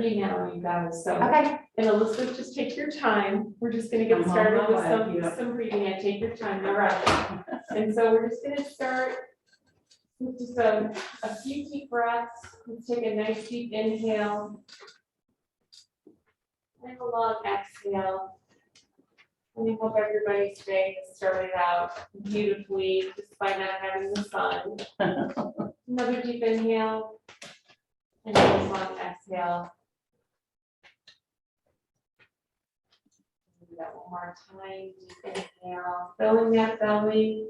ready now, you guys. So, Okay. and Elizabeth, just take your time. We're just gonna get I'm on started my with way, some breathing. And take your time. All right. And so we're just gonna start with just a few deep breaths. Let's take a nice deep inhale. And a long exhale. And I hope everybody's day has started out beautifully despite not having the sun. Another deep inhale. And a long exhale. Do that one more time. Deep inhale. Filling that belly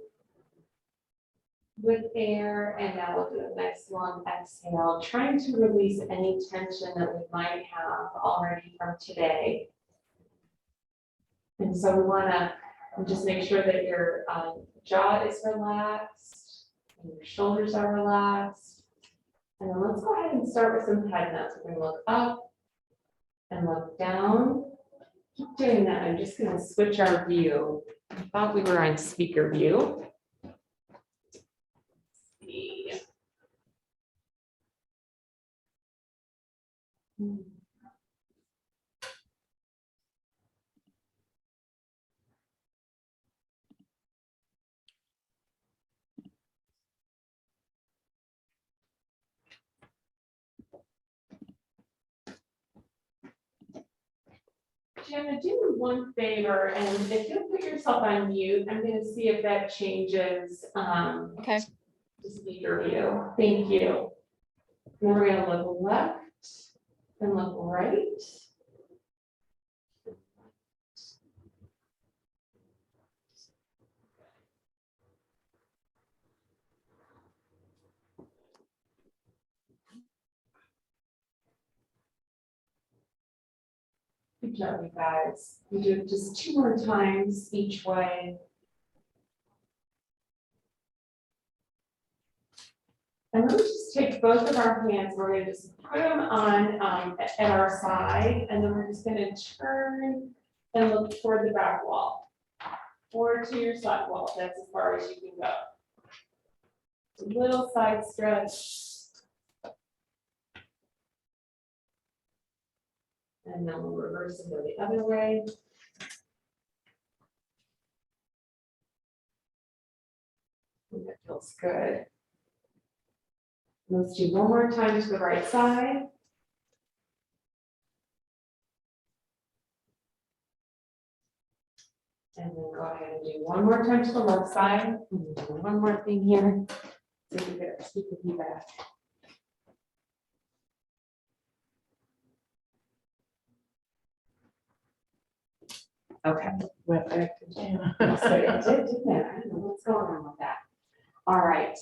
with air. And now we'll do a nice long exhale. Trying to release any tension that we might have already from today. And so we want to just make sure that your jaw is relaxed and your shoulders are relaxed. And then let's go ahead and start with some head nods. We're going to look up and look down. Keep doing that. I'm just going to switch our view. I thought we were on speaker view. Let's see. Jenna, do me one favor, and if you'll put yourself on mute, I'm going to see if that changes Okay. the speaker view. Thank you. And we're going to look left and look right. Good job, you guys. We do it just 2 more times each way. And let's just take both of our hands. We're going to just put them on at our side, and then we're just going to turn and look toward the back wall, or to your side wall. That's as far as you can go. A little side stretch. And then we'll reverse and go the other way. And that feels good. Let's do one more time to the right side. And then go ahead and do one more time to the left side. And do one more thing here. So we get our speaker view back. Okay. Went back to Jana. So it did, didn't it? I don't know what's going on with that. All right.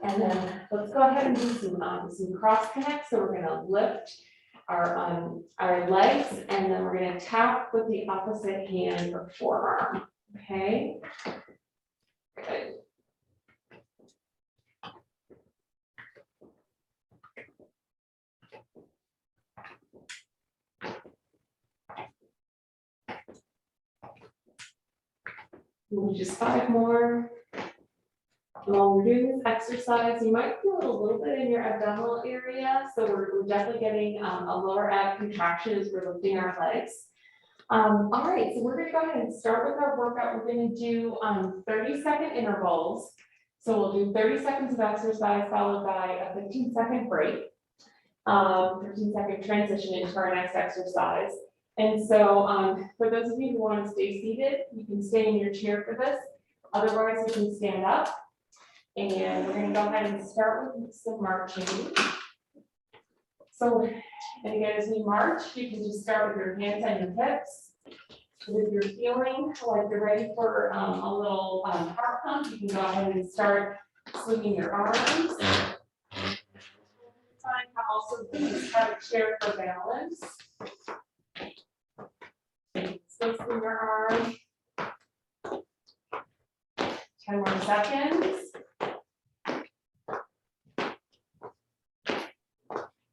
And then let's go ahead and do some cross connects. So we're going to lift our legs, and then we're going to tap with the opposite hand or forearm. Okay. Good. Just 5 more. While we're doing this exercise, you might feel a little bit in your abdominal area. So we're definitely getting a lower ab contraction as we're lifting our legs. All right, so we're going to go ahead and start with our workout. We're going to do 30-second intervals. So we'll do 30 seconds of exercise followed by a 15-second break, 15-second transition into our next exercise. And so for those of you who want to stay seated, you can stay in your chair for this. Otherwise, you can stand up. And we're going to go ahead and start with some marching. So, and again, as we march, you can just start with your hands on your hips. If you're feeling like you're ready for a little heart pump, you can go ahead and start swinging your arms. Time to also use a chair for balance. So swing your arm. 10 more seconds.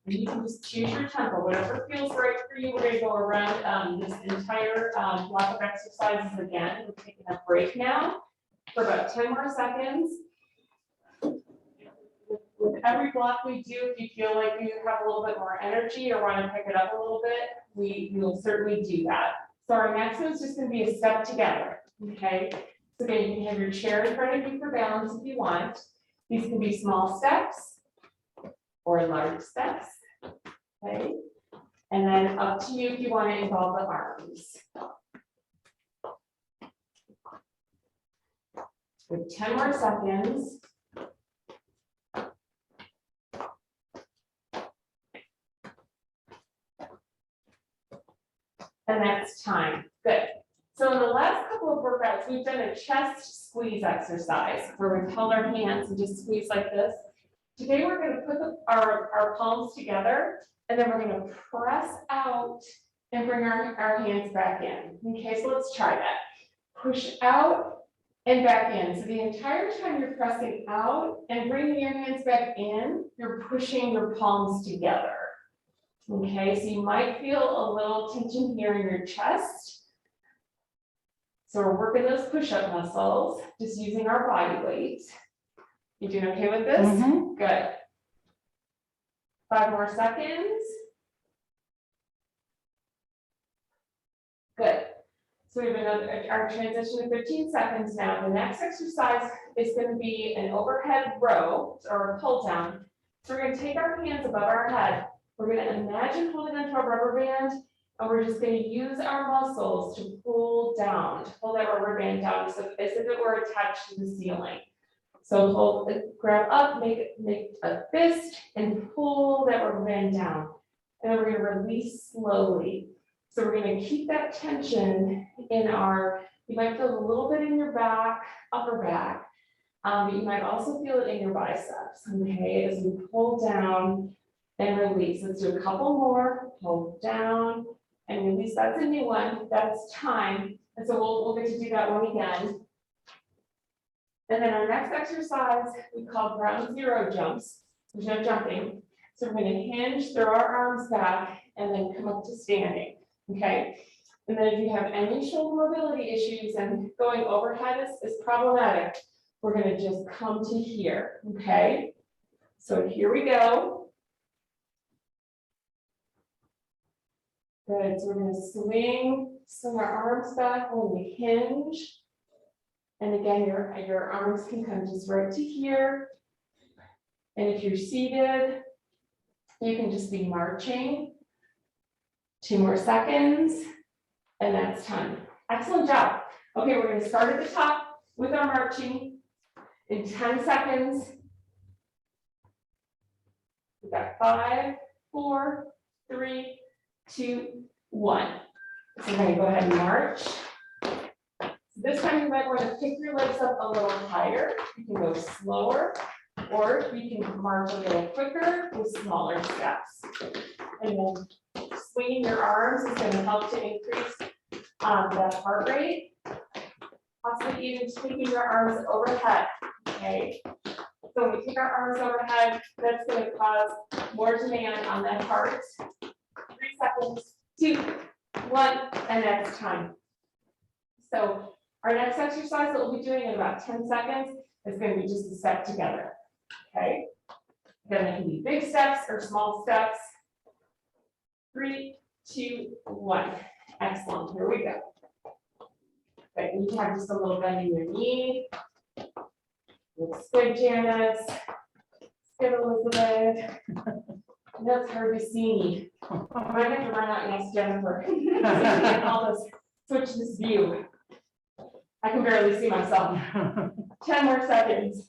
And you can just choose your tempo, whatever feels right for you. We're going to go around this entire block of exercises again. We're taking a break now for about 10 more seconds. With every block we do, if you feel like you have a little bit more energy or want to pick it up a little bit, we will certainly do that. So our next one is just going to be a step together, okay? So again, you can have your chair in front of you for balance if you want. These can be small steps or large steps, okay? And then up to you if you want to involve the arms. With 10 more seconds. And that's time. Good. So in the last couple of workouts, we've done a chest squeeze exercise where we hold our hands and just squeeze like this. Today, we're going to put our palms together, and then we're going to press out and bring our hands back in. Okay, so let's try that. Push out and back in. So the entire time you're pressing out and bringing your hands back in, you're pushing your palms together. Okay, so you might feel a little tension here in your chest. So we're working those push-up muscles, just using our body weight. You doing okay with this? Mhm. Good. 5 more seconds. Good. So we have our transition to 15 seconds now. The next exercise is going to be an overhead row or a pull down. So we're going to take our hands above our head. We're going to imagine holding onto a rubber band, and we're just going to use our muscles to pull down, to pull that rubber band down as if it were attached to the ceiling. So hold, grab up, make a fist, and pull that rubber band down. And then we're going to release slowly. So we're going to keep that tension in you might feel a little bit in your back, upper back, but you might also feel it in your biceps, okay, as we pull down and release. Let's do a couple more, pull down and release. That's a new one, that's time. And so we'll get to do that one again. And then our next exercise, we call ground zero jumps. There's no jumping. So we're going to hinge, throw our arms back, and then come up to standing, okay? And then if you have any shoulder mobility issues and going overhead is problematic, we're going to just come to here, okay? So here we go. Good, so we're going to swing our arms back when we hinge. And again, your arms can come just right to here. And if you're seated, you can just be marching. 2 more seconds, and that's time. Excellent job. Okay, we're going to start at the top with our marching in 10 seconds. We've got 5, 4, 3, 2, 1. So we're going to go ahead and march. This time you might want to pick your legs up a little higher. You can go slower, or you can march a little quicker with smaller steps. And then swinging your arms is going to help to increase that heart rate. Possibly even taking your arms overhead. Okay. So when we take our arms overhead, that's going to cause more demand on that heart. 3 seconds, 2, 1, and that's time. So our next exercise that we'll be doing in about 10 seconds is going to be just a step together. Okay. Then it can be big steps or small steps. 3, 2, 1. Excellent. Here we go. Okay, you can have just a little bend in your knee. Looks good, Janice. Good, Elizabeth. That's hard to see. I might have to run out and ask Jennifer. Help us switch this view. I can barely see myself. 10 more seconds.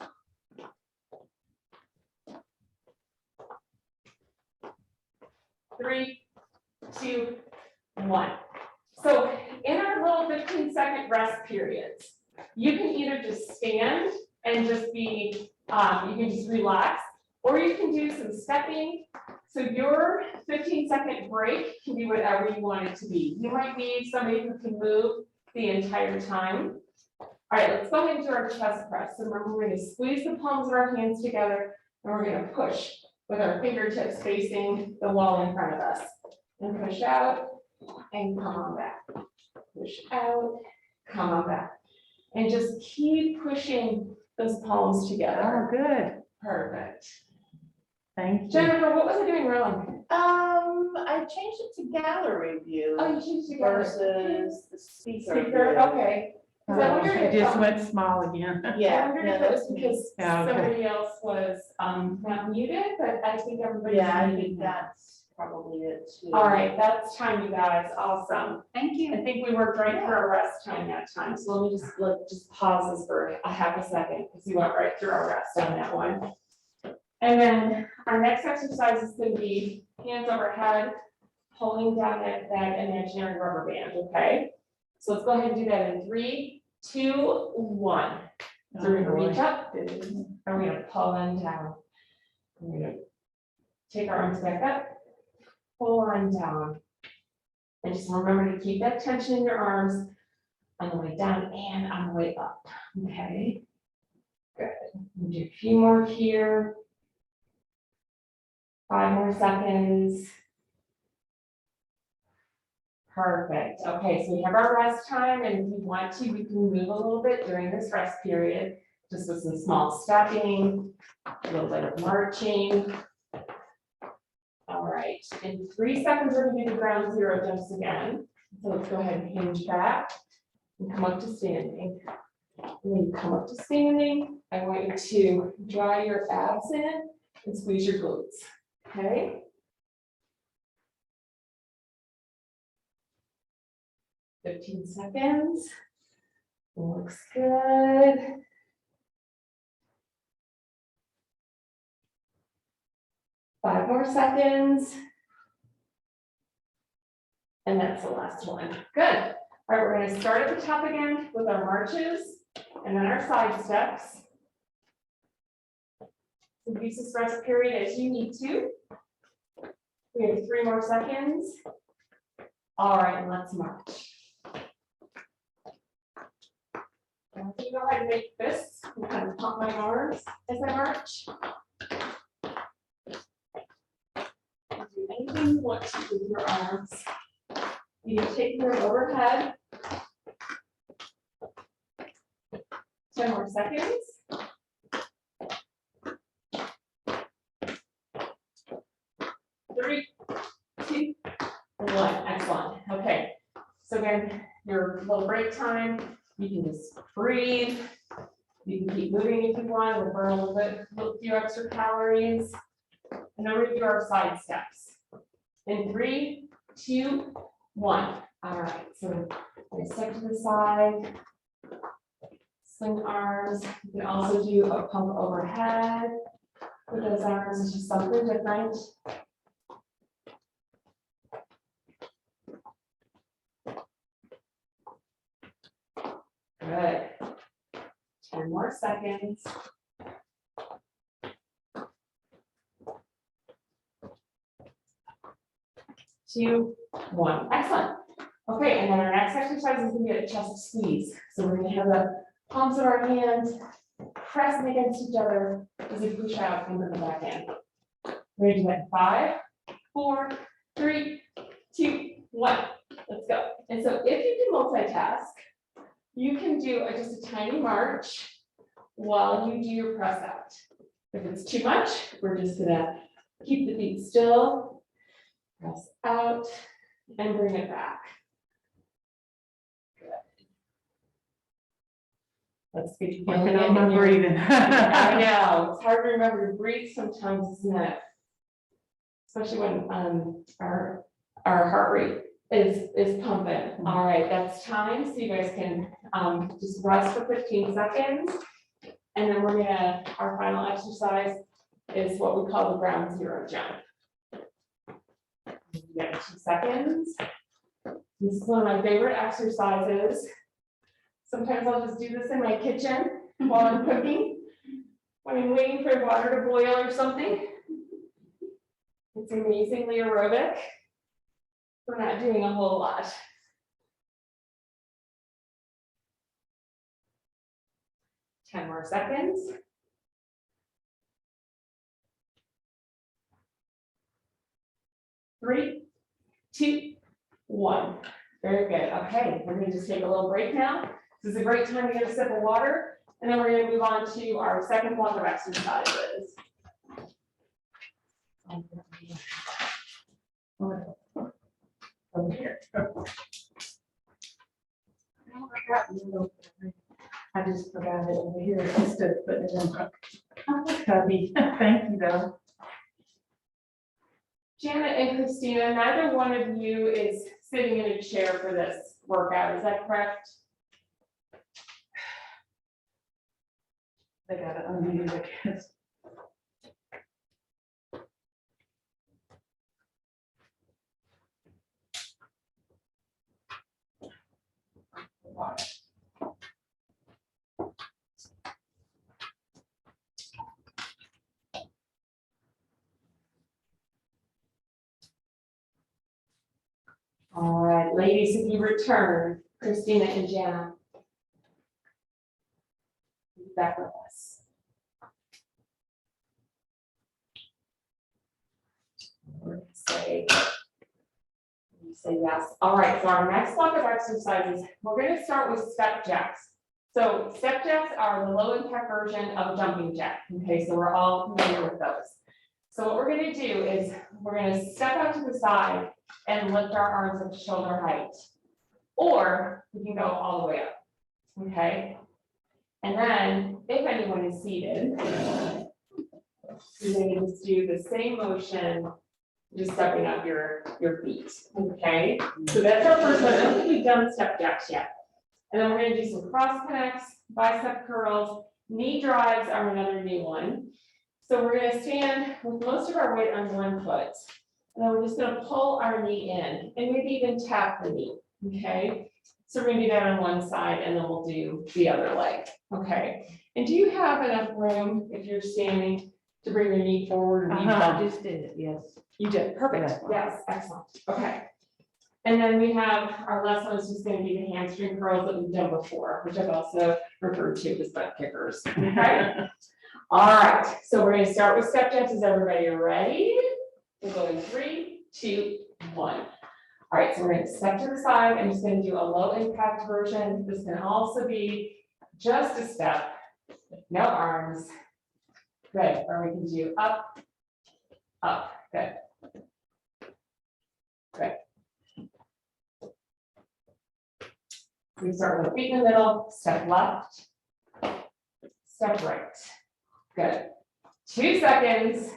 3, 2, 1. So in our little 15-second rest periods, you can either just stand and just be, you can just relax, or you can do some stepping. So your 15-second break can be whatever you want it to be. You might need somebody who can move the entire time. All right, let's go ahead and do our chest press. So remember, we're going to squeeze the palms of our hands together, and we're going to push with our fingertips facing the wall in front of us. And push out and come on back. Push out, come on back. And just keep pushing those palms together. Oh, good. Perfect. Thank you. Jennifer, what was I doing wrong? I changed it to gallery view Oh, you changed it together. versus the speaker. Speaker, view. okay. 'Cause I wondered It if, just went small again. I Yeah, wondered no, if it was that's me. because Yeah, okay. somebody else was, not muted, but I think everybody's Yeah, I muted think now. that's probably it too. All right, that's time, you guys, awesome. Thank you. I think we worked right through our rest time that time, so let me just pause this for a half a second, because we went right through our rest on that one. And then our next exercise is gonna be hands overhead, pulling down that imaginary rubber band, okay? So let's go ahead and do that in 3, 2, 1. So we're gonna reach up, and we're gonna pull them down. We're gonna take our arms back up, pull on down. And just remember to keep that tension in your arms on the way down and on the way up, okay? Good, we'll do a few more here. 5 more seconds. Perfect, okay, so we have our rest time, and if you want to, we can move a little bit during this rest period, just with some small stepping, a little bit of marching. All right, in 3 seconds, we're gonna do the ground zero jumps again. So let's go ahead and hinge back and come up to standing. When you come up to standing, I want you to draw your abs in and squeeze your glutes, okay? "15 seconds. Looks good. Five more seconds. And that's the last one. Good. All right, we're going to start at the top again with our marches and then our side steps. Use this rest period as you need to. We have 3 more seconds. All right, let's march. Now, if you go ahead and make fists, I'm kind of pump my arms as I march. Do anything you want to with your arms. You can take them overhead. 10 more seconds. 3, 2, 1. Excellent. Okay. So again, your little break time. You can just breathe. You can keep moving if you want. We'll burn a little bit, a few extra calories. And then we do our side steps. In 3, 2, 1. All right. So I step to the side. Swing arms. You can also do a pump overhead with those arms. It's just something different. Good. 10 more seconds. 2, 1. Excellent. Okay, and then our next exercise is going to be a chest squeeze. So we're going to have the palms of our hands pressing against each other as we push out into the back end. We're going to do that in 5, 4, 3, 2, 1. Let's go. And so if you can multitask, you can do just a tiny march while you do your press out. If it's too much, we're just gonna keep the feet still, press out, and bring it back. Good. Let's get Working on my breathing. I know, it's hard to remember to breathe sometimes, isn't it? Especially when our heart rate is pumping. All right, that's time. So you guys can just rest for 15 seconds. And then we're gonna, our final exercise is what we call the ground zero jump. You get 2 seconds. This is one of my favorite exercises. Sometimes I'll just do this in my kitchen while I'm cooking, when I'm waiting for water to boil or something. It's amazingly aerobic. We're not doing a whole lot. Ten more seconds. 3, 2, 1. Very good. Okay, we're going to just take a little break now. This is a great time to get a sip of water, and then we're going to move on to our second block of exercises. Over here. I just forgot it over here instead of putting it in my cubby. Thank you though. Janet and Christina, neither one of you is sitting in a chair for this workout, is that correct? They got it unmuted, I guess. All right, ladies, if you return, Christina and Jana. Back with us. We're gonna say yes. All right, so our next block of exercises, we're going to start with step jacks. So step jacks are the low impact version of a jumping jack. Okay, so we're all familiar with those. So what we're going to do is we're going to step out to the side and lift our arms up to shoulder height, or we can go all the way up. Okay, and then if anyone is seated, you're going to just do the same motion, just stepping up your feet. Okay, so that's our first one. I don't think we've done step jacks yet. And then we're going to do some cross connects, bicep curls, knee drives are another new one. So we're going to stand with most of our weight on one foot. And then we're just going to pull our knee in and maybe even tap the knee. Okay, so we're going to do that on one side and then we'll do the other leg. Okay, and do you have enough room if you're standing to bring your knee forward? I just did it, yes. You did, perfect, yes, excellent, okay. And then we have, our last one is just gonna be the hamstring curls that we've done before, which I've also referred to as butt kickers, okay? All right, so we're gonna start with step jacks. Is everybody ready? We'll go in 3, 2, 1. All right, so we're gonna step to the side. I'm just gonna do a low impact version. This can also be just a step, no arms. Good, or we can do up, good. Good. We start with feet in the middle, step left, step right. Good. 2 seconds.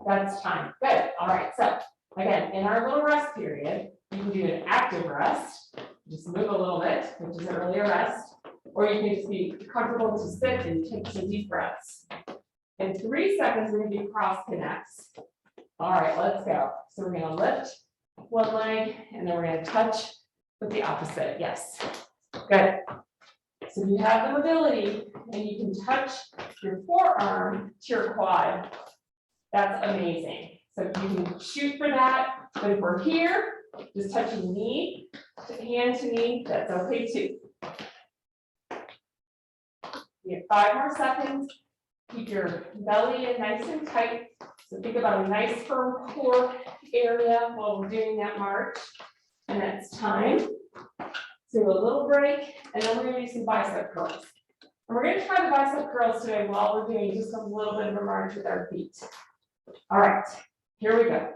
That's time. Good. All right. So again, in our little rest period, you can do an active rest. Just move a little bit, which is an earlier rest, or you can just be comfortable to sit and take some deep breaths. In 3 seconds, we're going to do cross connects. All right, let's go. So we're going to lift one leg, and then we're going to touch with the opposite. Yes. Good. So if you have the mobility and you can touch your forearm to your quad, that's amazing. So you can shoot for that. But if we're here, just touching knee to hand to knee, that's okay too. You have 5 more seconds. Keep your belly in nice and tight. So think about a nice firm core area while we're doing that march. And that's time. So a little break, and then we're going to do some bicep curls. And we're going to try the bicep curls today while we're doing just a little bit of a march with our feet. All right, here we go.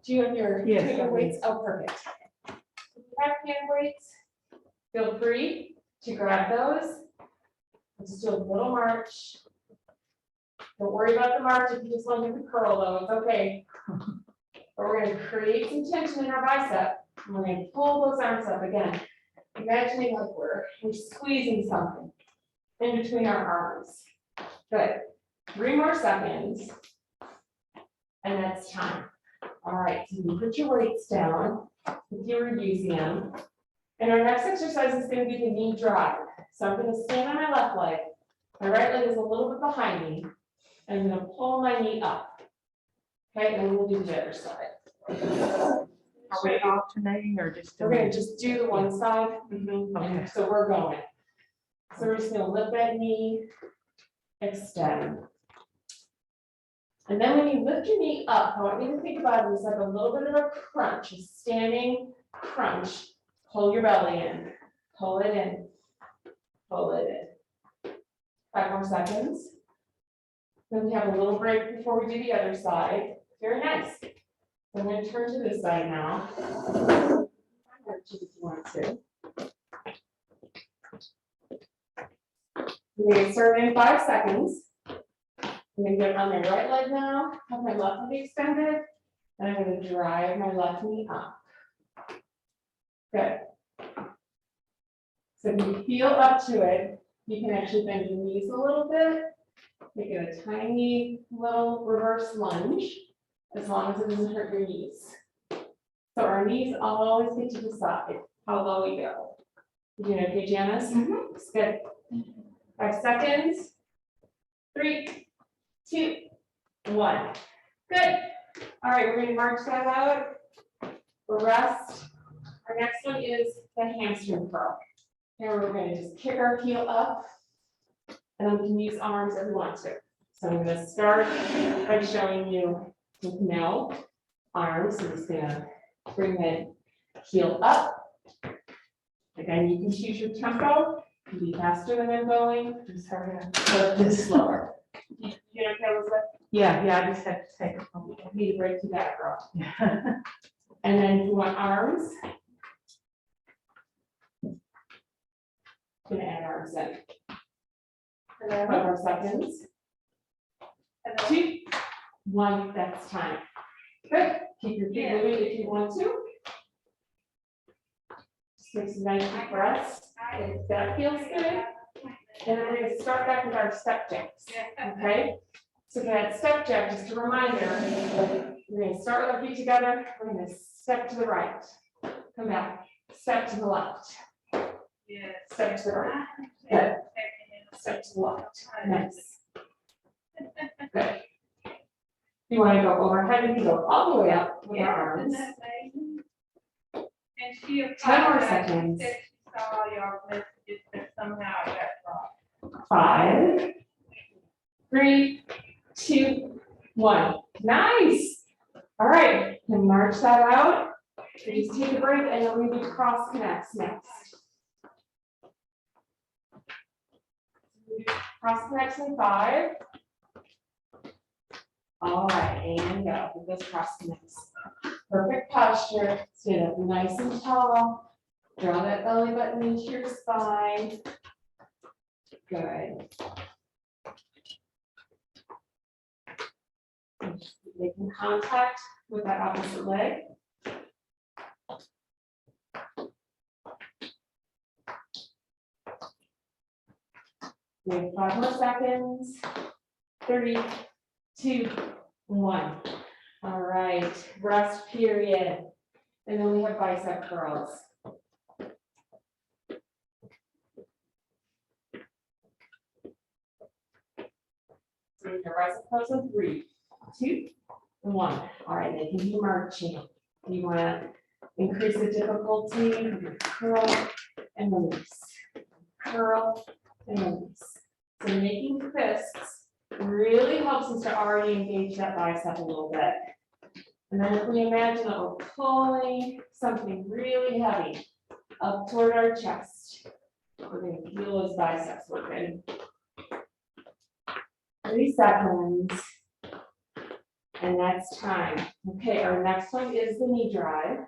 Do you have your, your weights? Oh, perfect. If you have hand weights, feel free to grab those. Let's do a little march. Don't worry about the march if you just want to do the curl though, it's okay. But we're going to create some tension in our bicep. And we're going to pull those arms up again. Imagining like we're squeezing something in between our arms. Good. 3 more seconds. And that's time. All right, so you can put your weights down if you were using them. And our next exercise is going to be the knee drive. So I'm going to stand on my left leg. My right leg is a little bit behind me. And I'm going to pull my knee up. Okay, and then we'll do the other side. Are we alternating or just? We're going to just do the one side. Okay. And so we're going. So we're just going to lift that knee, extend. And then when you lift your knee up, I want you to think about it as like a little bit of a crunch, a standing crunch. Pull your belly in, pull it in, pull it in. 5 more seconds. Then we have a little break before we do the other side. Very nice. So I'm going to turn to this side now. If you want to. We're going to start in 5 seconds. I'm going to get on my right leg now, have my left knee extended, and I'm going to drive my left knee up. Good. So if you feel up to it, you can actually bend your knees a little bit, make it a tiny little reverse lunge, as long as it doesn't hurt your knees. So our knees always get to the side, how low we go. You doing okay, Janice? It's good. 5 seconds. 3, 2, 1. Good. All right, we're going to march that out. Rest. Our next one is the hamstring curl. And we're going to just kick our heel up, and then we can use arms if we want to. So I'm going to start by showing you with no arms. So I'm just going to bring the heel up. Again, you can choose your tempo. You can be faster than I'm going. I'm sorry. Or just slower. You know, Elizabeth? Yeah, I just have to take a moment. I need to break through that, girl. Yeah. And then you want arms. Gonna add arms in. 5 more seconds. 2, 1, that's time. Good. Keep your feet moving if you want to. Just take some nice deep breaths. If that feels good. And then we're going to start back with our step jacks. Okay? So that step jack, just a reminder, we're going to start with our feet together. We're going to step to the right. Come back. Step to the left. Step to the right. Good. Step to the left. Nice. Good. You want to go overhead, you can go all the way up with your arms. 10 more seconds. 5, 3, 2, 1. Nice. All right, then march that out. Just take a break, and then we do cross connects next. Cross connects in 5. All right, and go with those cross connects. Perfect posture. Stand up nice and tall. Draw that belly button into your spine. Good. Making contact with that opposite leg. We have 5 more seconds. 3, 2, 1. All right, rest period. And then we have bicep curls. So your bicep curls in 3, 2, 1. All right, they can be marching. You want to increase the difficulty of your curl and release. Curl and release. So making fists really helps us to already engage that bicep a little bit. And then if we imagine that we're pulling something really heavy up toward our chest, we're going to feel those biceps working. 3 seconds. And that's time. Okay, our next one is the knee drive.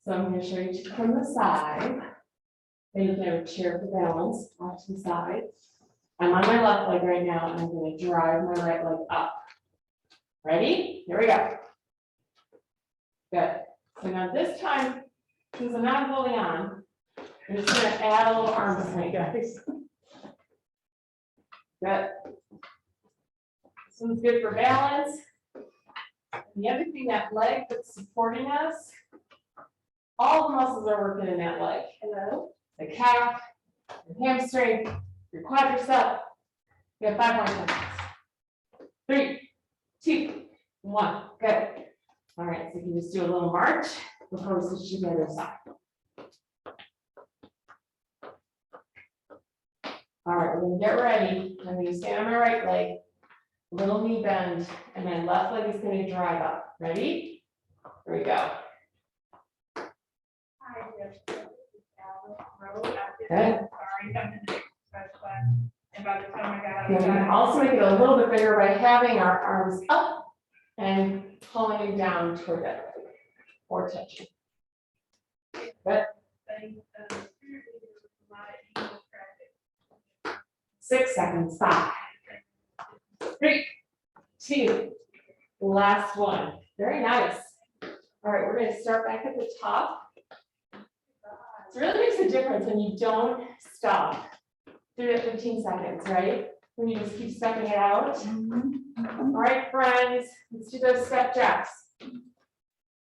So I'm going to show you from the side. Then you can have a chair for balance off to the side. I'm on my left leg right now, and I'm going to drive my right leg up. Ready? Here we go. Good. So now this time, since I'm not holding on, I'm just going to add a little arm swing, guys. Good. This one's good for balance. And the other thing, that leg that's supporting us, all the muscles are working in that leg. Hello? The calf, your hamstring, your quadricep. You have 5 more seconds. 3, 2, 1. Good. All right, so you can just do a little march before we switch to the other side. All right, we're going to get ready. I'm going to stand on my right leg, little knee bend, and my left leg is going to drive up. Ready? Here we go. Good. You can also make it a little bit bigger by having our arms up and pulling you down toward that leg or touching. Good. 6 seconds. 5, 3, 2, last one. Very nice. All right, we're going to start back at the top. It really makes a difference when you don't stop through the 15 seconds, right? When you just keep stepping it out. All right, friends, let's do those step jacks.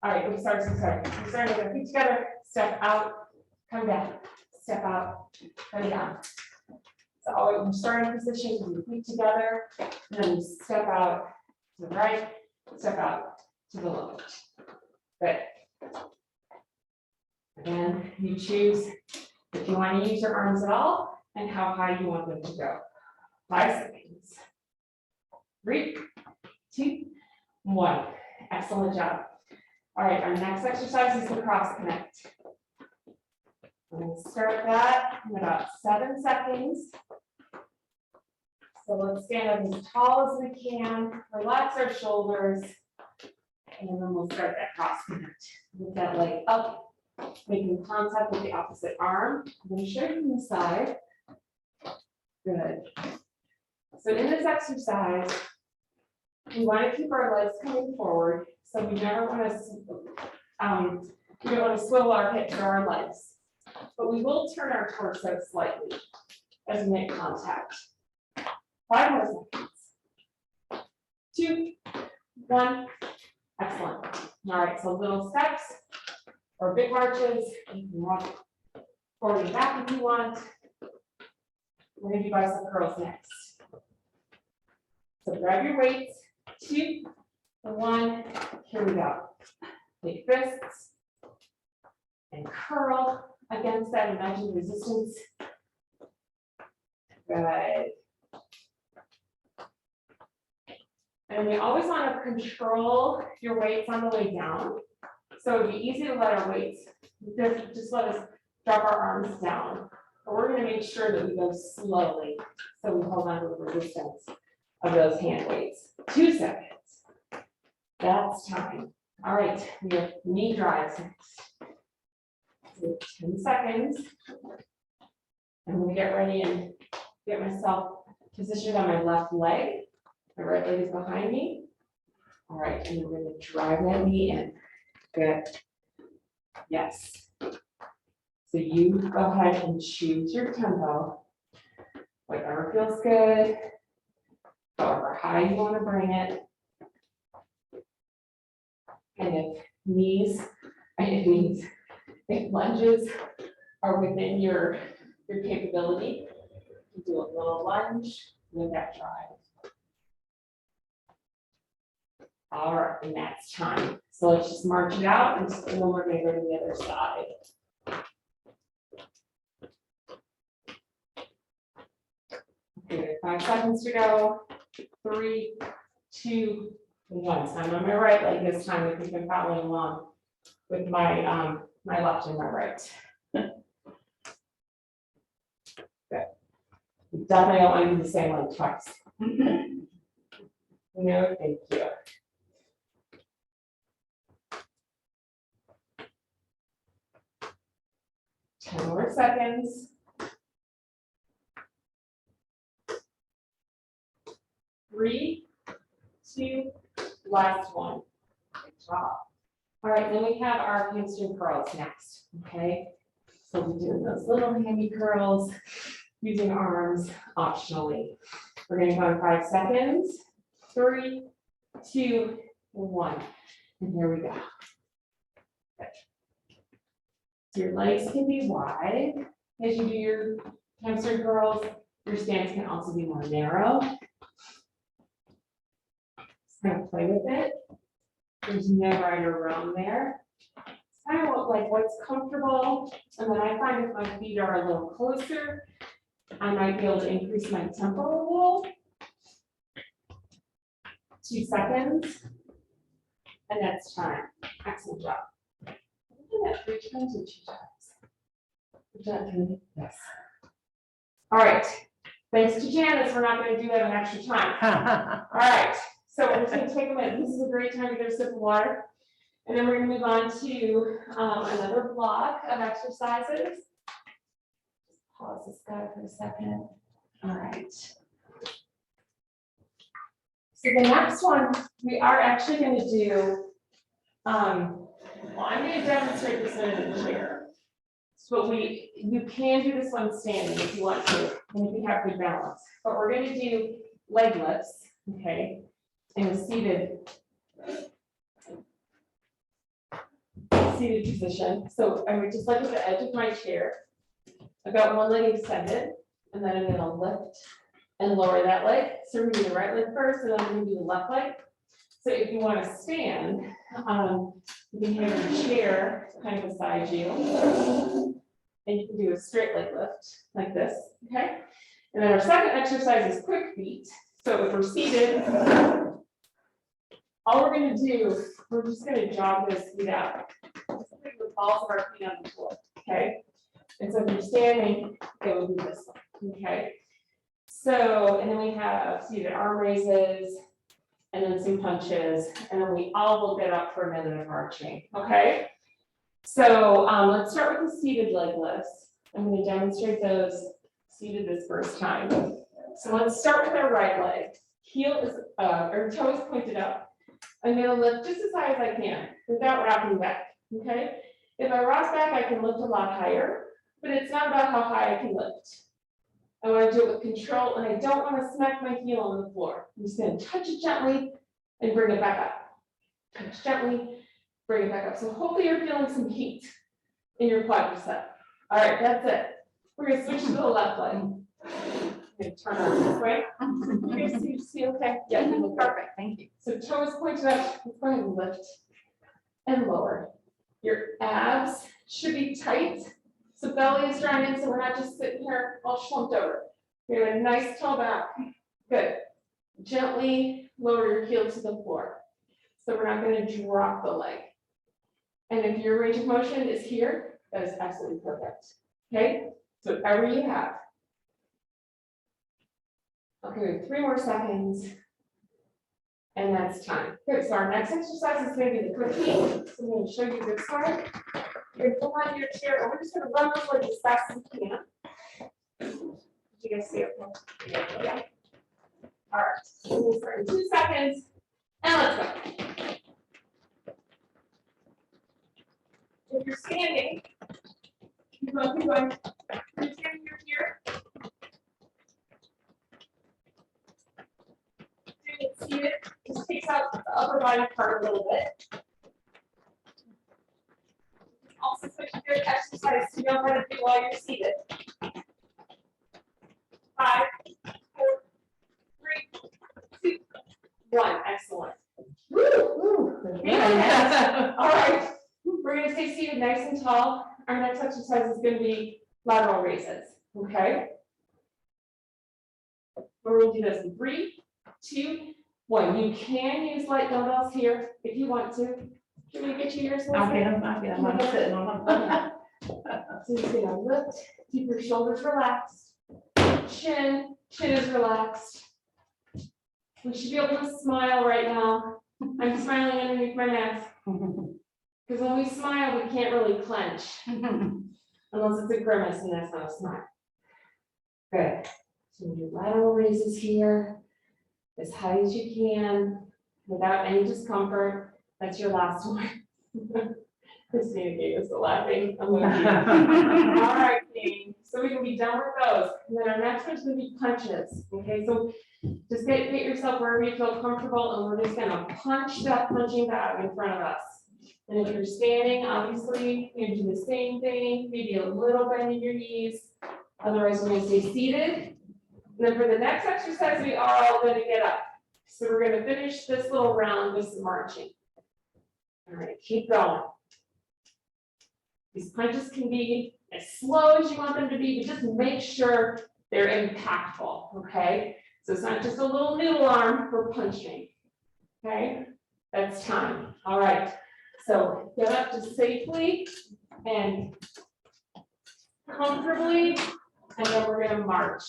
All right, we're starting with our feet together, step out, come down, step out, come down. So always we're starting position with your feet together, and then you step out to the right, step out to the left. Good. Again, you choose if you want to use your arms at all and how high you want them to go. 5 seconds. 3, 2, 1. Excellent job. All right, our next exercise is the cross connect. We're going to start that in about 7 seconds. So let's stand up as tall as we can, relax our shoulders, and then we'll start that cross connect with that leg up, making contact with the opposite arm. I'm going to show you from the side. Good. So in this exercise, we want to keep our legs coming forward. So we never want to, we don't want to swivel our hips or our legs, but we will turn our torso slightly as we make contact. 5 more seconds. 2, 1. Excellent. All right, so little steps or big marches. You can walk forward and back if you want. We're going to do bicep curls next. So grab your weights. 2, 1. Here we go. Take fists and curl against that imagined resistance. Good. And we always want to control your weights on the way down. So it'd be easy to let our weights, just let us drop our arms down. But we're going to make sure that we go slowly so we hold on to the resistance of those hand weights. 2 seconds. That's time. All right, we have knee drives next. So 10 seconds. I'm going to get ready and get myself positioned on my left leg. My right leg is behind me. All right, and we're going to drive that knee in. Good. Yes. So you go ahead and choose your tempo. Whatever feels good. However high you want to bring it. And if lunges are within your capability, you do a little lunge with that drive. All right, and that's time. So let's just march it out, and then we're going to go to the other side. Okay, 5 seconds to go. 3, 2, 1. So I'm on my right leg this time if you've been following along with my my left and my right. Good. You definitely don't want to do the same leg twice. No, thank you. Ten more seconds. 3, 2, last one. Good job. All right, then we have our hamstring curls next. Okay, so we're doing those little hammy curls using arms optionally. We're going to go in 5 seconds. 3, 2, 1, and here we go. Good. So your legs can be wide as you do your hamstring curls. Your stance can also be more narrow. Just kind of play with it. There's no right or wrong there. It's kind of like what's comfortable. And then I find if my feet are a little closer, I might be able to increase my tempo a little. 2 seconds. And that's time. Excellent job. Did that 3 times or 2 times? We've done it 3. Yes. All right. Thanks to Janice, we're not going to do that an extra time. All right. So we're just gonna take a minute. This is a great time to get a sip of water. And then we're gonna move on to another block of exercises. Pause this guy for a second. All right. So the next one, we are actually going to do, well, I'm going to demonstrate this one in the chair. So you can do this one standing if you want to, and if you have good balance. But we're going to do leg lifts, okay, in a seated position. So I would just like at the edge of my chair. I've got one leg extended, and then I'm going to lift and lower that leg. So we're going to do the right leg first, and then I'm going to do the left leg. So if you want to stand, you can have your chair kind of beside you, and you can do a straight leg lift like this, okay? And then our second exercise is quick feet. So if we're seated, all we're going to do, we're just going to jog those feet out. Just put the balls of our feet on the floor, okay? And so if you're standing, it will do this one, okay? So, and then we have seated arm raises, and then some punches, and then we all will get up for a minute of marching, okay? So let's start with the seated leg lifts. I'm going to demonstrate those seated this first time. So let's start with our right leg. Heel is, or toe is pointed up. I'm going to lift just as high as I can without rocking back, okay? If I rock back, I can lift a lot higher, but it's not about how high I can lift. I want to do it with control, and I don't want to smack my heel on the floor. I'm just going to touch it gently and bring it back up. Touch gently, bring it back up. So hopefully you're feeling some heat in your quadricep. All right, that's it. We're going to switch to the left leg. I'm going to turn on this way. You guys see okay? Yeah, you look perfect. Thank you. So toes pointed up. Let's go ahead and lift and lower. Your abs should be tight. So belly is rounded, so we're not just sitting here all slumped over. We have a nice tall back. Good. Gently lower your heel to the floor. So we're not going to drop the leg. And if your range of motion is here, that is absolutely perfect. Okay? So whatever you have. Okay, we have 3 more seconds. And that's time. Good. So our next exercise is going to be the quick feet. So I'm going to show you this one. You're going to pull on your chair, and we're just going to run those legs as fast as we can. Did you guys see it? Yeah. All right. So we'll start in 2 seconds, and let's go. If you're standing, keep going, keep going. If you're standing, you're here. Doing it seated, just takes out the upper body part a little bit. Also, such a good exercise to know how to do while you're seated. 5, 4, 3, 2, 1. Excellent. Woo! Yeah. All right. We're going to stay seated nice and tall. Our next exercise is going to be lateral raises. Okay. We're going to do this in 3, 2, 1. You can use light dumbbells here if you want to. Can we get you yours? I'll get them. I'm sitting on them. So you're going to lift, keep your shoulders relaxed. Chin is relaxed. We should be able to smile right now. I'm smiling underneath my mask. Because when we smile, we can't really clench. Unless it's a grimace, and that's not a smile. Good. So we do lateral raises here, as high as you can, without any discomfort. That's your last one. Christina gave us a laughing emoji. All right, King. So we can be done with those. And then our next one's going to be punches. Okay, so just get yourself wherever you feel comfortable, and we're just going to punch that punching bag in front of us. And if you're standing, obviously, you're going to do the same thing, maybe a little bend in your knees. Otherwise, we're going to stay seated. And then for the next exercise, we are all going to get up. So we're going to finish this little round with some marching. All right, keep going. These punches can be as slow as you want them to be, but just make sure they're impactful, okay? So it's not just a little noodle arm for punching, okay? That's time. All right, so get up just safely and comfortably, and then we're gonna march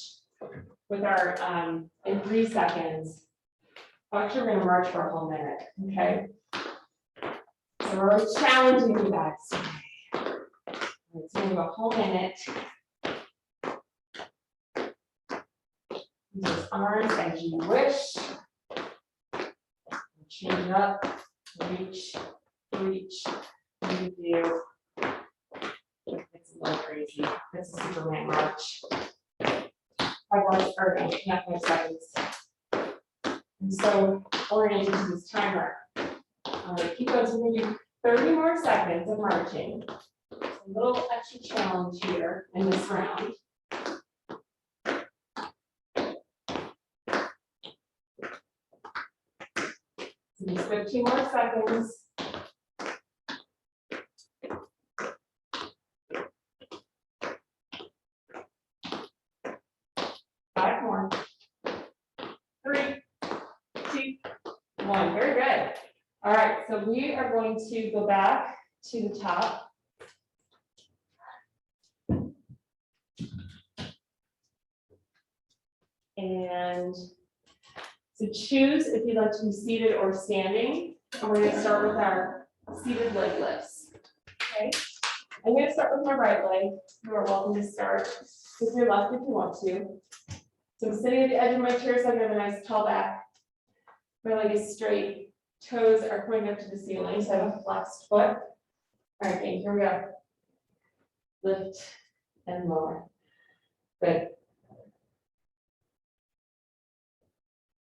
with our, in 3 seconds. Actually, we're gonna march for a whole minute, okay? So we're challenging you guys today. It's gonna be a whole minute. Use arms as you wish. Change it up, reach, reach, review. It's a little crazy. It's a Superman march. 5 more, or no, not 5 seconds. And so we're going to do this timer. I'm going to keep those. We're going to do 30 more seconds of marching. A little extra challenge here in this round. So just 15 more seconds. Five more. 3, 2, 1. Very good. All right, so we are going to go back to the top. And so choose if you'd like to be seated or standing. And we're going to start with our seated leg lifts. Okay. I'm going to start with my right leg. You are welcome to start with your left if you want to. So I'm sitting at the edge of my chair, so I have a nice tall back. My leg is straight. Toes are pointing up to the ceiling, so I have a flexed foot. All right, okay, here we go. Lift and lower. Good.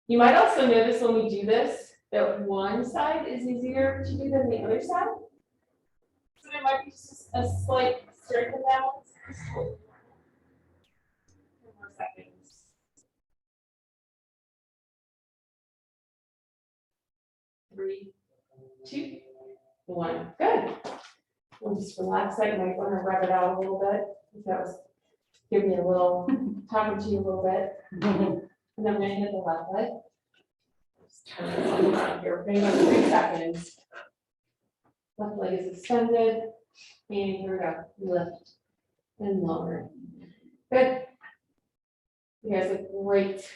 You might also notice when we do this, that one side is easier to do than the other side. So there might be just a slight strength and balance. 10 more seconds. 3, 2, 1. Good. We'll just relax that. You might want to rub it out a little bit. If that was giving you a little, talking to you a little bit. And then we're going to hit the left leg. Just turn it on around here. We're going to go 3 seconds. Left leg is extended. And here we go. Lift and lower. Good. You guys look great.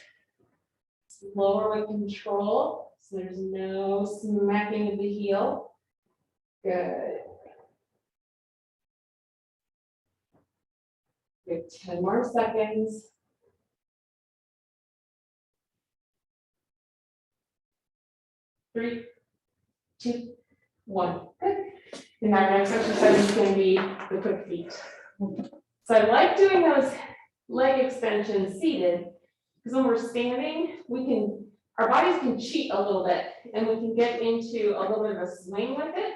Lower with control. So there's no smacking of the heel. Good. Good. 10 more seconds. 3, 2, 1. Good. And our next exercise is going to be the quick feet. So I like doing those leg extensions seated because when we're standing, our bodies can cheat a little bit and we can get into a little bit of a swing with it.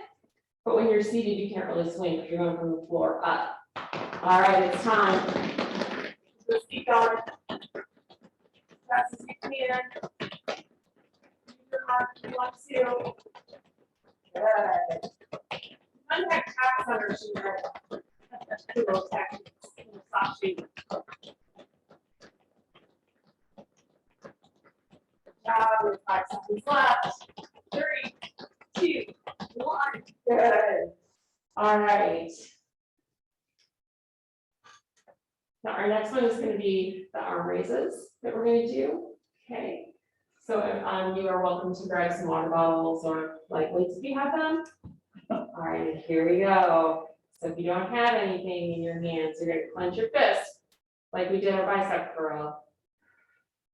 But when you're seated, you can't really swing if you're going from the floor up. All right, it's time. Let's keep going. Fast as you can. You want to. Good. Unpack taps on our shoe. Two little techniques. Soft shoe. With 5 seconds left. 3, 2, 1. Good. All right. Now our next one is going to be the arm raises that we're going to do. Okay. So you are welcome to grab some water bottles or light weights if you have them. All right, here we go. So if you don't have anything in your hands, you're going to clench your fist like we did our bicep curl.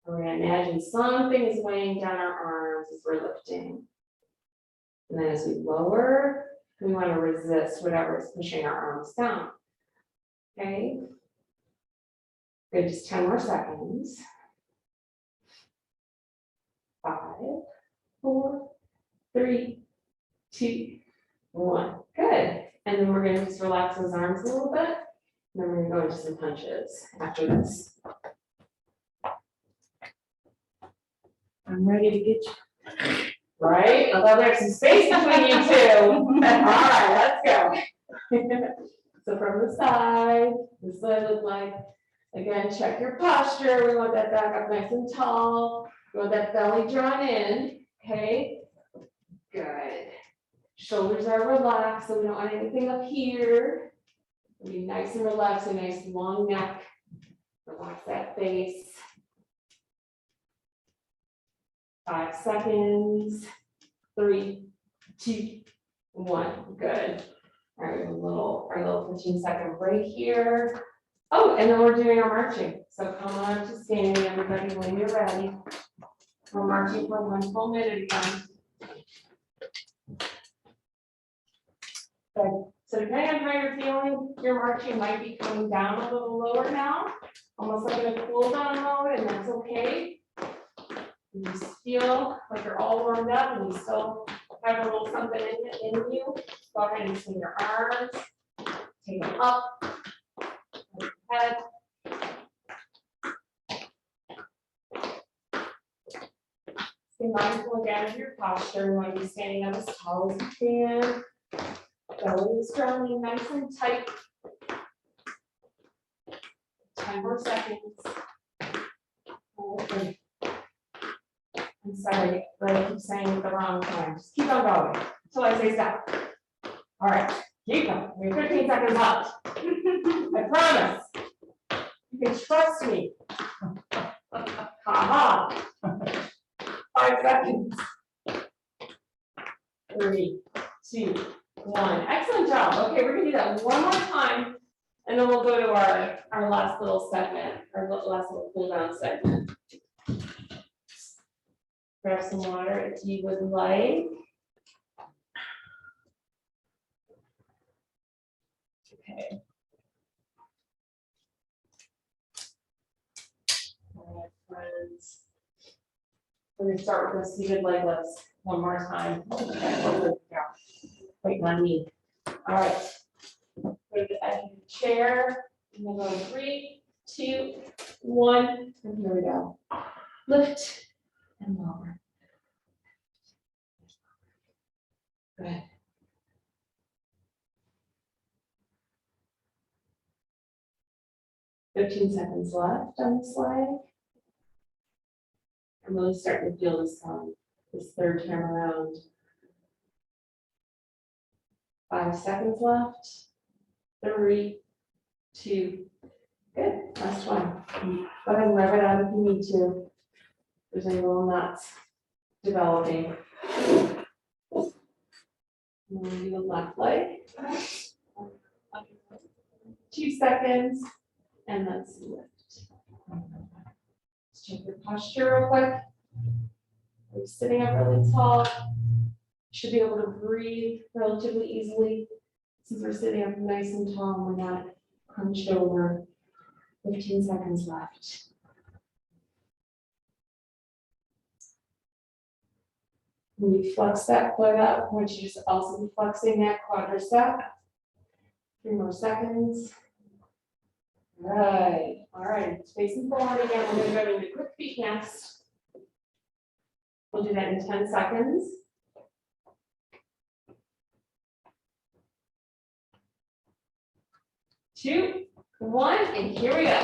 We're going to imagine something is weighing down our arms as we're lifting. And then as we lower, we want to resist whatever is pushing our arms down. Okay. Good, just 10 more seconds. 5, 4, 3, 2, 1. Good. And then we're going to just relax those arms a little bit. And then we're going to go into some punches after this. I'm ready to get you. Right? I love there's some space between you two. All right, let's go. So from the side, this is what it looks like. Again, check your posture. We want that back up nice and tall. We want that belly drawn in. Okay. Good. Shoulders are relaxed, so we don't want anything up here. Be nice and relaxed, a nice long neck. Relax that face. 5 seconds. 3, 2, 1. Good. All right, our little 15-second break here. Oh, and then we're doing our marching. So come on to standing, everybody, when you're ready. We're marching for 1 full minute again. Good. So depending on how you're feeling, your marching might be coming down a little lower now, almost like in a cool down mode, and that's okay. You just feel like you're all warmed up and you still have a little something in you. Go ahead and swing your arms, take them up, head. Stay mindful again of your posture. You want to be standing up as tall as you can. Belly is growing nice and tight. 10 more seconds. Okay. I'm sorry, but I keep saying it the wrong time. Just keep on going until I say stop. All right, keep going. We have 15 seconds left. I promise. You can trust me. Ha 5 seconds. 3, 2, 1. Excellent job. Okay, we're gonna do that one more time, and then we'll go to our last little segment, our last little cool down segment. Grab some water if you would like. Okay. All right, friends. We're gonna start with those seated leg lifts one more time. Wait on me. All right. Go to the edge of the chair. And then go 3, 2, 1. And here we go. Lift and lower. Good. Fifteen seconds left on this leg. I'm really starting to feel this third time around. 5 seconds left. 3, 2. Good. Last one. Go ahead and rev it out if you need to. There's any little knots developing. And then do the left leg. 2 seconds. And let's lift. Let's check your posture real quick. Are you sitting up really tall? Should be able to breathe relatively easily since we're sitting up nice and tall and we're not hunched over. 15 seconds left. When you flex that foot up, I want you to just also be flexing that quadricep. 3 more seconds. Right. All right. Facing forward again. We're going to go into quick feet next. We'll do that in 10 seconds. 2, 1, and here we go.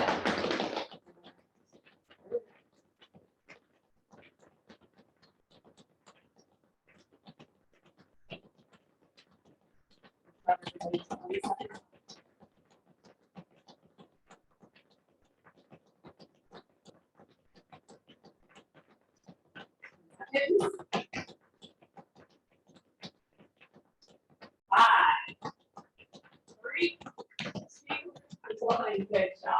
Five, 3, 2, 1. Good job.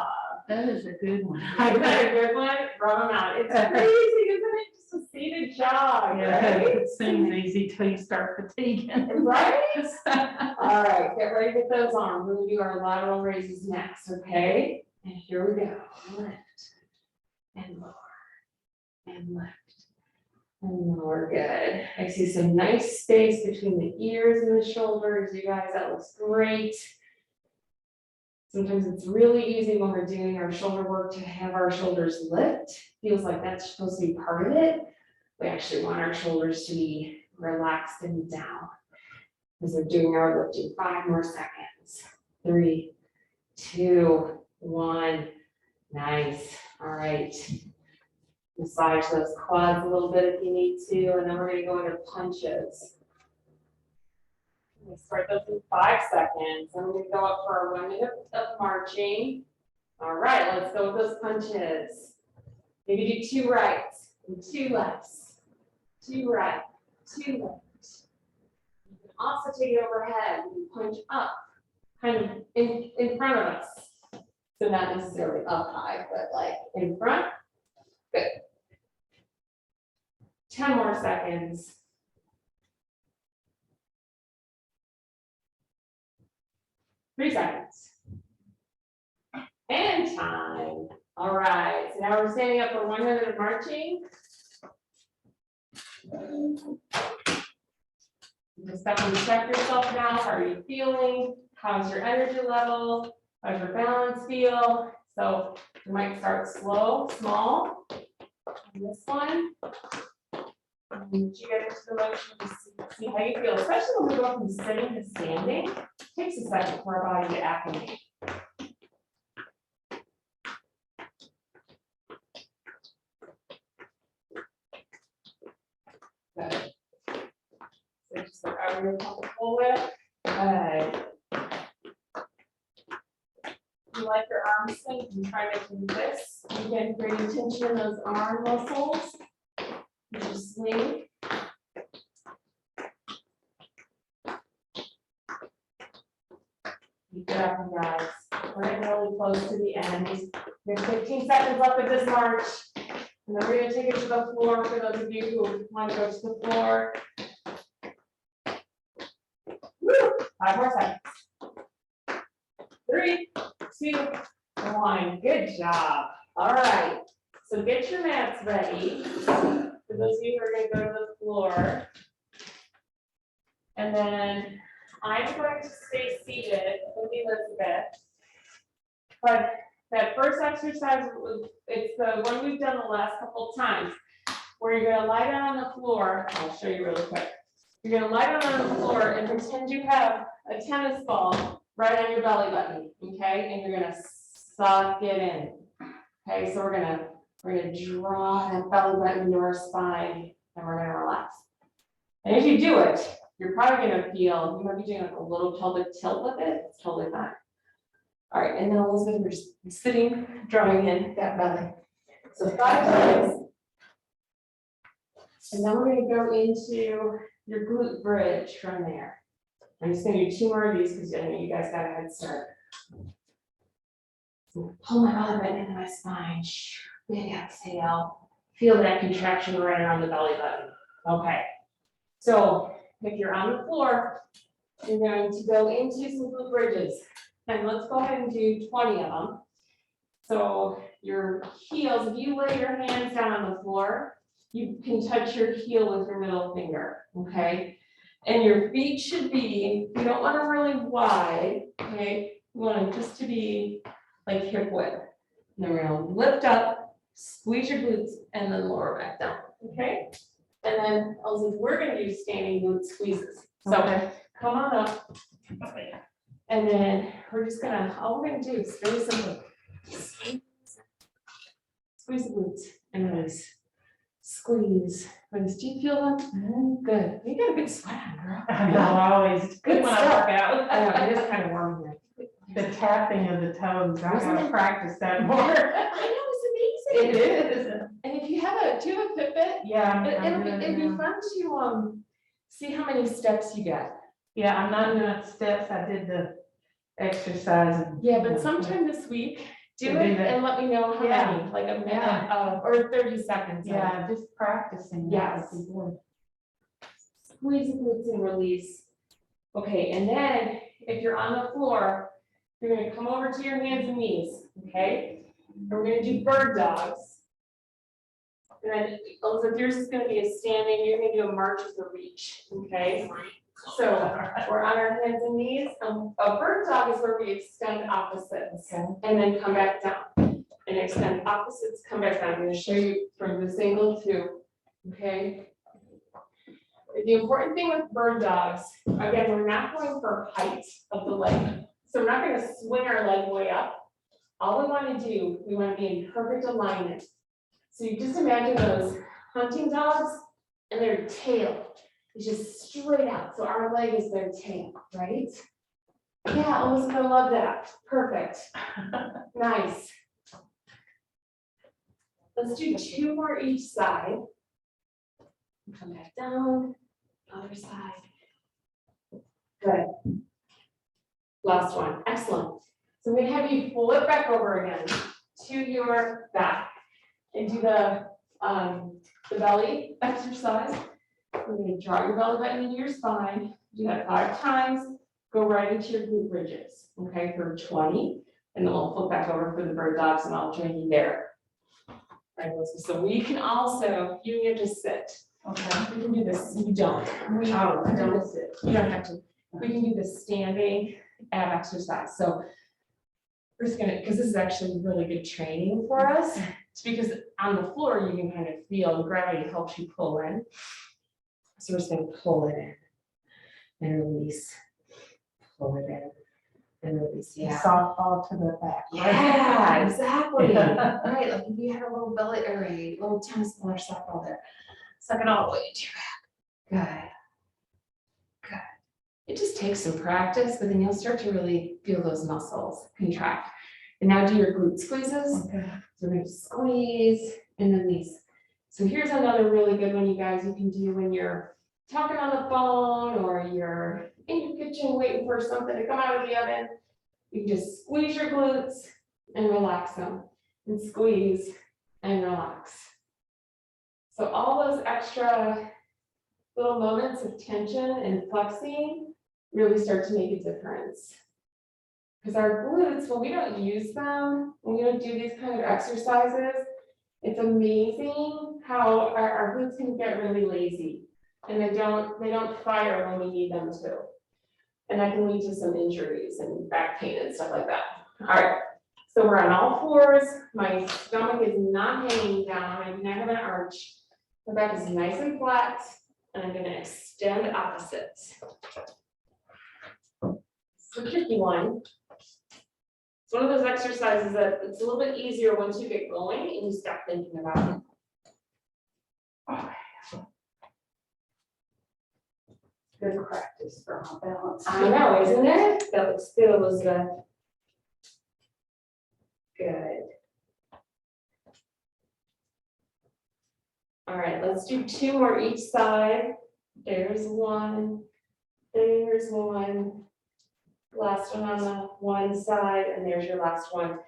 That is a good one. I got a good one. Rub them out. It's crazy, isn't it? Just a seated jog, Yeah, right? it seems easy till you start fatiguing. Right? All right, get ready with those arms. We're gonna do our lateral raises next, okay? And here we go. Lift and lower and lift and lower. Good. I see some nice space between the ears and the shoulders. You guys, that looks great. Sometimes it's really easy when we're doing our shoulder work to have our shoulders lift. Feels like that's supposed to be part of it. We actually want our shoulders to be relaxed and down. As we're doing our lifting, 5 more seconds. 3, 2, 1. Nice. All right. Massage those quads a little bit if you need to, and then we're going to go into punches. We start those in 5 seconds. And we're going to go up for our 1 minute of marching. All right, let's go with those punches. Maybe do 2 rights and 2 lefts. 2 right, 2 left. You can also take it overhead and punch up, kind of in front of us. So not necessarily up high, but like in front. Good. 10 more seconds. Three seconds. And time. All right, so now we're standing up for 1 minute of marching. Just definitely check yourself now. How are you feeling? How's your energy level? How's your balance feel? So you might start slow, small. On this one. And you get into the motion to see how you feel, especially when we go from sitting to standing. It takes a second for our body to acclimate. Good. So just whatever you're comfortable with. Good. If you like your arms swing, you can try making this. Again, bring attention in those arm muscles. You just swing. Keep it up, guys. We're getting really close to the end. There's 15 seconds left of this march. And then we're going to take it to the floor for those of you who want to go to the floor. Woo! 5 more seconds. 3, 2, 1. Good job. All right. So get your mats ready. For those of you who are going to go to the floor. And then I'm going to stay seated with Elizabeth. But that first exercise, it's the one we've done the last couple times, where you're going to lie down on the floor. I'll show you really quick. You're going to lie down on the floor and pretend you have a tennis ball right on your belly button, okay? And you're going to suck it in. Okay, so we're gonna draw that belly button into our spine, and we're gonna relax. And if you do it, you're probably gonna feel, you might be doing like a little pelvic tilt with it. It's totally fine. All right, and then Elizabeth, we're just sitting, drawing in that belly. So 5 times. And then we're gonna go into your glute bridge from there. I'm just gonna do 2 more of these because I know you guys got a head start. So pull my belly button into my spine. Big exhale. Feel that contraction right around the belly button. Okay. So if you're on the floor, you're going to go into some glute bridges. And let's go ahead and do 20 of them. So your heels, if you lay your hands down on the floor, you can touch your heel with your middle finger. Okay. And your feet should be, you don't want them really wide. Okay. You want them just to be like hip width. And then we're gonna lift up, squeeze your glutes, and then lower back down. Okay. And then also we're gonna do standing glute squeezes. So come on up. And then we're just gonna, all we're gonna do is very simple. Squeeze the glutes and release. Squeeze. Release. Do you feel them? Good. You got a big sweat on, girl. I know, always Good when I stuff. work out. I know, it is kind of warm here. The tapping of the toes, I Wasn't gotta it? practice that more. I know, it's amazing. It is. And if you have do you have a Fitbit? Yeah, It'd be fun to see how many steps you get. yeah, I'm not doing the steps, I did the exercise. Yeah, but sometime this week, do To do it that. and let me know how Yeah. many, like a minute Yeah. or 30 seconds. Yeah, just practicing. Yes. Squeeze the glutes and release. Okay, and then if you're on the floor, you're gonna come over to your hands and knees, okay? And we're gonna do bird dogs. And then Elizabeth, yours is gonna be a standing, you're gonna do a march with a reach, okay? So we're on our hands and knees. A bird dog is where we extend opposites and then come back down. And extend opposites, come back down. I'm gonna show you from this angle too, okay? The important thing with bird dogs, again, we're not going for height of the leg. So we're not gonna swing our leg way up. All we wanna do, we wanna be in perfect alignment. So you just imagine those hunting dogs and their tail is just straight out. So our leg is their tail, right? Yeah, Elizabeth, I love that. Perfect. Nice. Let's do 2 more each side. Come back down, other side. Good. Last one, excellent. So I'm gonna have you flip back over again to your back and do the belly exercise. We're gonna draw your belly button into your spine, do that 5 times, go right into your glute bridges, okay, for 20. And then we'll flip back over for the bird dogs and I'll join you there. Right, so we can also, you have to sit. Okay. We can do this, you don't. We don't sit. You don't have to. We can do the standing ab exercise. So we're just gonna, because this is actually really good training for us. It's because on the floor you can kind of feel gravity helps you pull in. So we're just gonna pull it in and release. Pull it in and release. Yeah. Softball to the back. Yeah, exactly. Yeah. Right, like if you had a little belly or a little tennis ball or softball there. Suck it all the way into your back. Good. Good. It just takes some practice, but then you'll start to really feel those muscles contract. And now do your glute squeezes. Okay. So we're going to squeeze and release. So here's another really good one, you guys, you can do when you're talking on the phone or you're in your kitchen waiting for something to come out of the oven. You can just squeeze your glutes and relax them and squeeze and relax. So all those extra little moments of tension and flexing really start to make a difference. Because our glutes, when we don't use them, when we don't do these kind of exercises, it's amazing how our glutes can get really lazy and they don't fire when we need them to. And that can lead to some injuries and back pain and stuff like that. All right, so we're on all fours. My stomach is not hanging down. I do not have an arch. The back is nice and flat, and I'm going to extend opposites. It's a tricky one. It's one of those exercises that it's a little bit easier once you get going and you stop thinking about it. Okay. Good practice for our balance. I know, isn't it? That looks good, Elizabeth. Good. All right, let's do 2 more each side. There's one, there's one. Last one on the one side, and there's your last one.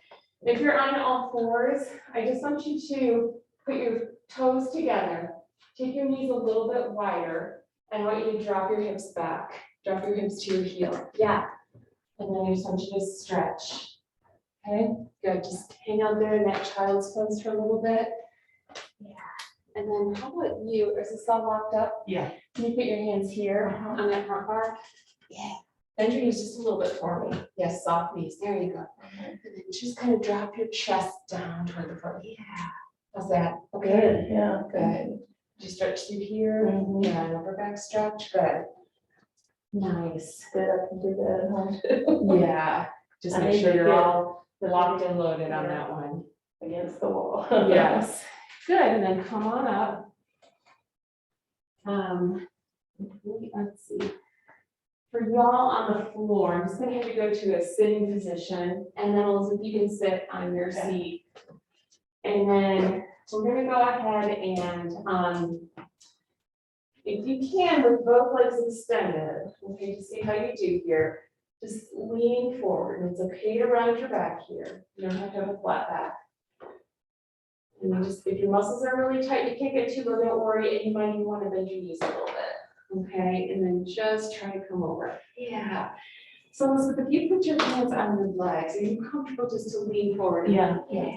If you're on all fours, I just want you to put your toes together, take your knees a little bit wider, and I want you to drop your hips back. Drop your hips to your heel. Yeah. And then I just want you to stretch. Okay, good. Just hang out there in that child's pose for a little bit. Yeah. And then how about you? Is this all locked up? Yeah. Can you put your hands here on that front bar? Yeah. Bend your knees just a little bit for me. Yes, soft knees. There you go. And then just kind of drop your chest down toward the front. Yeah. How's that? Okay. Yeah. Good. Just stretch through here. Yeah, and upper back stretch. Good. Nice. Good, I can do that at home too. Yeah. Just I make need sure to you're get all locked and loaded on that one. Against the wall. Yes. Good. And then come on up. Let's see. For y'all on the floor, I'm just going to have you go to a sitting position, and then Elizabeth, you can sit on your seat. And then we're going to go ahead and, if you can, with both legs extended, okay, to see how you do here, just leaning forward. And it's okay to round your back here. You don't have to have a flat back. And then just, if your muscles are really tight, you can't get too low, don't worry, and you might even want to bend your knees a little bit. Okay, and then just try to come over. Yeah. So Elizabeth, if you put your hands on your legs, are you comfortable just to lean forward? Yeah. Yeah.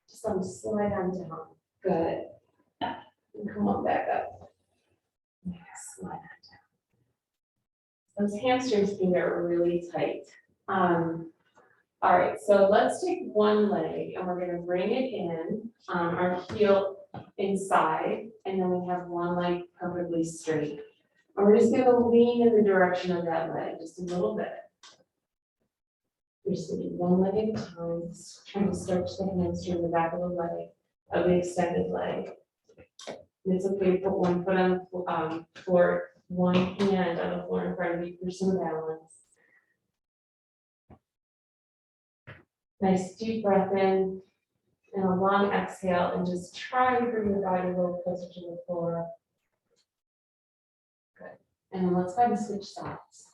Just slide on down. Good. And come on back up. Yeah, slide on down. Those hamstrings can get really tight. All right, so let's take one leg and we're going to bring it in, our heel inside, and then we have one leg perfectly straight. And we're just going to lean in the direction of that leg just a little bit. We're just going to do one leg at a time, just trying to stretch the hamstring in the back of the leg, of the extended leg. And it's okay to put one foot on the floor, one hand on the floor in front of you for some balance. Nice deep breath in And a long exhale, and just try to bring your body a little closer to the floor. Good. And then let's go ahead and switch sides.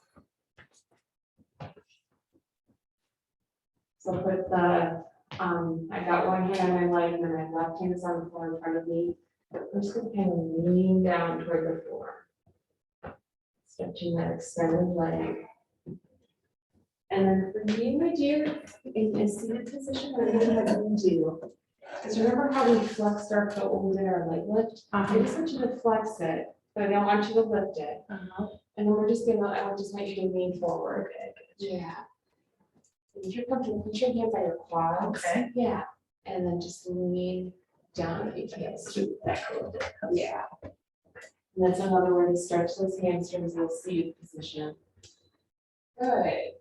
So put the, I got one hand on my leg and then my left hand is on the floor in front of me. I'm just gonna kind of lean down toward the floor. Stretching that extended leg. And then for you, my dear, in a seated position, what I'm gonna do is remember how we flexed our foot when we did our leg lift? I just want you to flex it, but I don't want you to lift it. And then we're just gonna, I just want you to lean forward. Yeah. If you're comfortable, put your hands on your quads. Okay. Yeah. And then just lean down if you can. Scoot back a little bit. Yeah. And that's another way to stretch those hamstrings in a seated position. Good.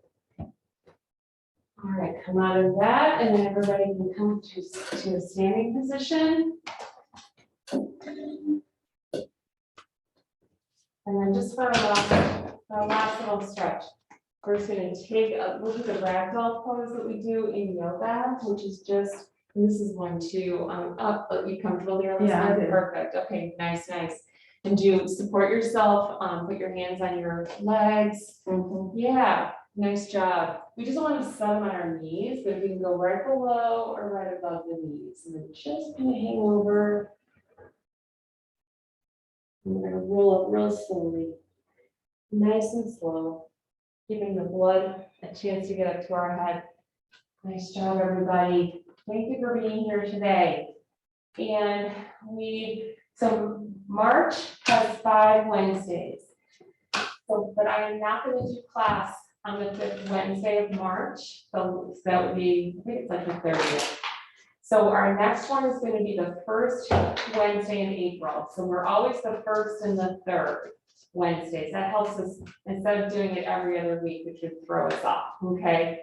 All right, come out of that, and then everybody can come to a standing position. And then just for our last little stretch, we're just going to take a look at the Ragdoll Pose that we do in yoga, which is just, and this is one too, up, are you comfortable there? Yeah, I do. Perfect, okay, nice, nice. And do support yourself, put your hands on your legs. Yeah, nice job. We just want to set them on our knees, but we can go right below or right above the knees. And then just kind of hang over. And we're going to roll up real slowly, nice and slow, giving the blood a chance to get up to our head. Nice job, everybody. Thank you for being here today. And so March has 5 Wednesdays. So, but I am not going to do class on the 5th Wednesday of March. So that would be, I think it's like the 30th. So our next one is going to be the 1st Wednesday in April. So we're always the 1st and the 3rd Wednesdays. That helps us instead of doing it every other week, which would throw us off. Okay.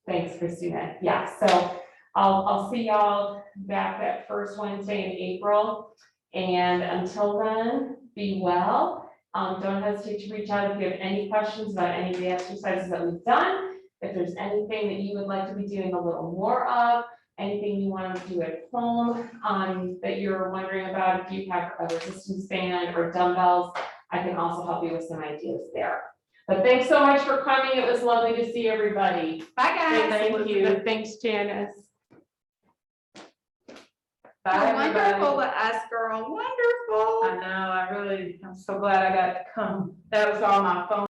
Thanks, Christina. Yeah. So I'll see y'all back that 1st Wednesday in April. And until then, be well. Don't hesitate to reach out if you have any questions about any of the exercises that we've done. If there's anything that you would like to be doing a little more of, anything you want to do at home that you're wondering about, if you have a resistance band or dumbbells, I can also help you with some ideas there. But thanks so much for coming. It was lovely to see everybody. Bye, guys. Thank you. Thanks, Janice. Bye, Wonderful to us, girl. Wonderful. I know, I'm so glad I got to come. That was all my phone.